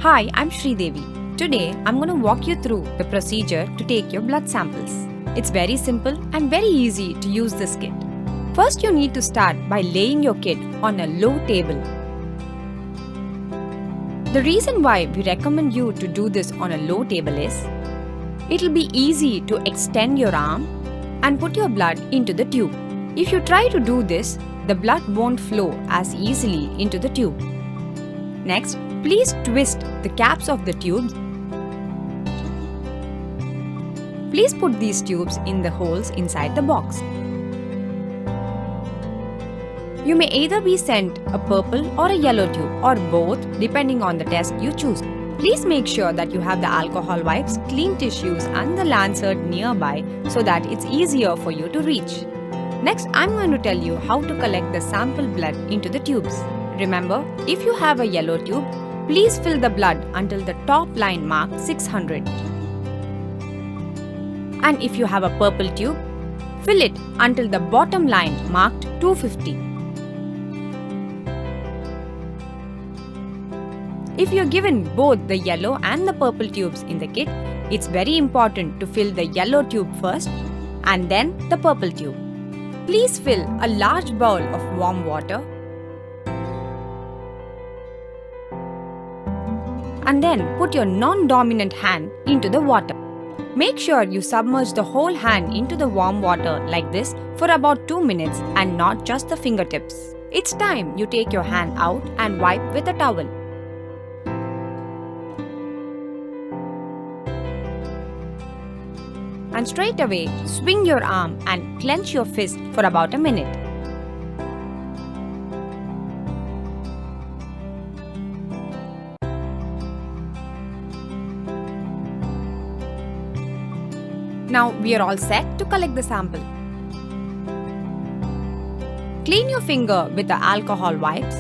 Hi, I'm Devi. Today, I'm going to walk you through the procedure to take your blood samples. It's very simple and very easy to use this kit. First, you need to start by laying your kit on a low table. The reason why we recommend you to do this on a low table is it'll be easy to extend your arm and put your blood into the tube. If you try to do this, the blood won't flow as easily into the tube. Next, please twist the caps of the tubes. Please put these tubes in the holes inside the box. You may either be sent a purple or a yellow tube or both depending on the test you choose. Please make sure that you have the alcohol wipes, clean tissues and the lancet nearby so that it's easier for you to reach. Next, I'm going to tell you how to collect the sample blood into the tubes. Remember, if you have a yellow tube, please fill the blood until the top line marked 600. And if you have a purple tube, fill it until the bottom line marked 250. If you're given both the yellow and the purple tubes in the kit, it's very important to fill the yellow tube first and then the purple tube. Please fill a large bowl of warm water and then put your non-dominant hand into the water. Make sure you submerge the whole hand into the warm water like this for about 2 minutes and not just the fingertips. It's time you take your hand out and wipe with a towel. And straight away, swing your arm and clench your fist for about a minute. Now we are all set to collect the sample. Clean your finger with the alcohol wipes.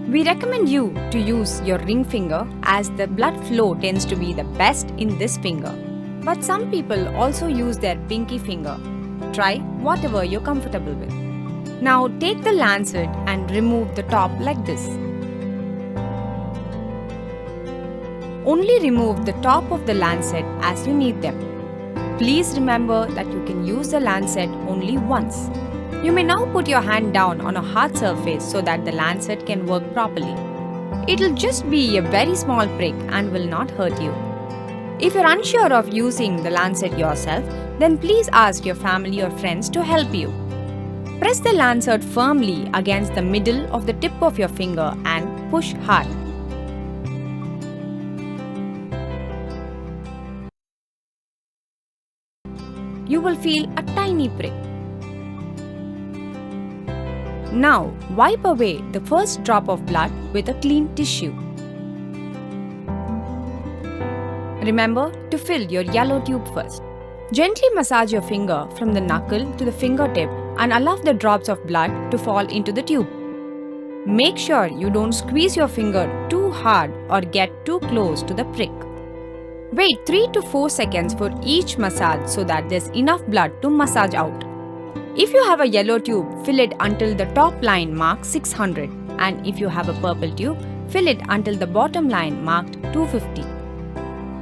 We recommend you to use your ring finger as the blood flow tends to be the best in this finger. But some people also use their pinky finger. Try whatever you're comfortable with. Now take the lancet and remove the top like this. Only remove the top of the lancet as you need them. Please remember that you can use the lancet only once. You may now put your hand down on a hard surface so that the lancet can work properly. It'll just be a very small prick and will not hurt you. If you're unsure of using the lancet yourself, then please ask your family or friends to help you. Press the lancet firmly against the middle of the tip of your finger and push hard. You will feel a tiny prick. Now, wipe away the first drop of blood with a clean tissue. Remember to fill your yellow tube first. Gently massage your finger from the knuckle to the fingertip and allow the drops of blood to fall into the tube. Make sure you don't squeeze your finger too hard or get too close to the prick. Wait 3 to 4 seconds for each massage so that there's enough blood to massage out. If you have a yellow tube, fill it until the top line marked 600, and if you have a purple tube, fill it until the bottom line marked 250.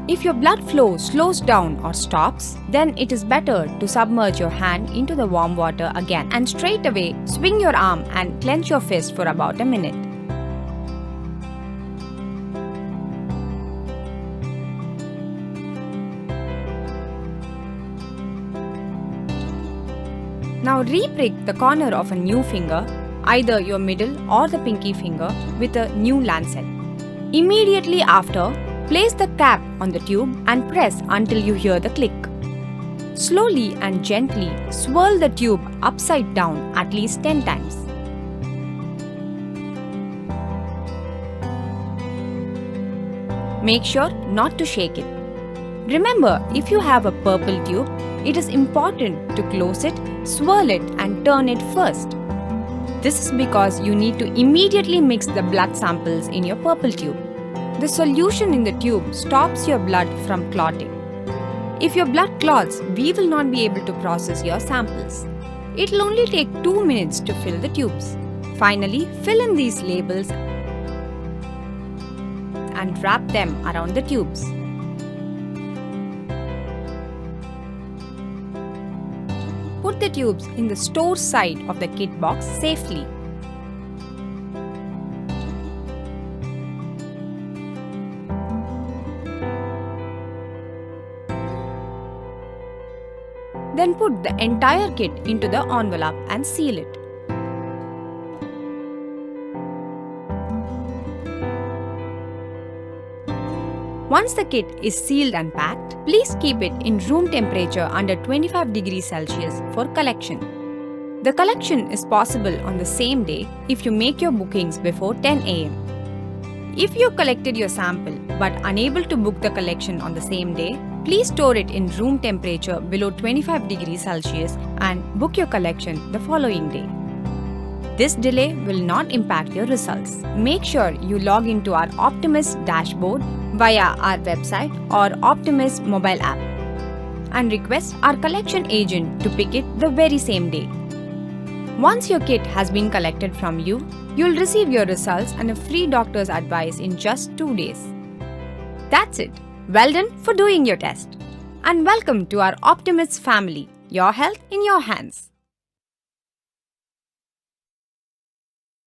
If your blood flow slows down or stops, then it is better to submerge your hand into the warm water again and straight away swing your arm and clench your fist for about a minute. Now re-prick the corner of a new finger, either your middle or the pinky finger, with a new lancet. Immediately after, place the cap on the tube and press until you hear the click. Slowly and gently swirl the tube upside down at least 10 times. Make sure not to shake it. Remember, if you have a purple tube, it is important to close it, swirl it and turn it first. This is because you need to immediately mix the blood samples in your purple tube. The solution in the tube stops your blood from clotting. If your blood clots, we will not be able to process your samples. It will only take 2 minutes to fill the tubes. Finally, fill in these labels and wrap them around the tubes. Put the tubes in the store side of the kit box safely. Then put the entire kit into the envelope and seal it. Once the kit is sealed and packed, please keep it in room temperature under 25 degrees Celsius for collection. The collection is possible on the same day if you make your bookings before 10 am. If you collected your sample but unable to book the collection on the same day, please store it in room temperature below 25 degrees Celsius and book your collection the following day. This delay will not impact your results. Make sure you log into our Optimus dashboard via our website or Optimus mobile app and request our collection agent to pick it the very same day. Once your kit has been collected from you, you'll receive your results and a free doctor's advice in just 2 days. That's it. Well done for doing your test. And welcome to our Optimus family. Your health in your hands.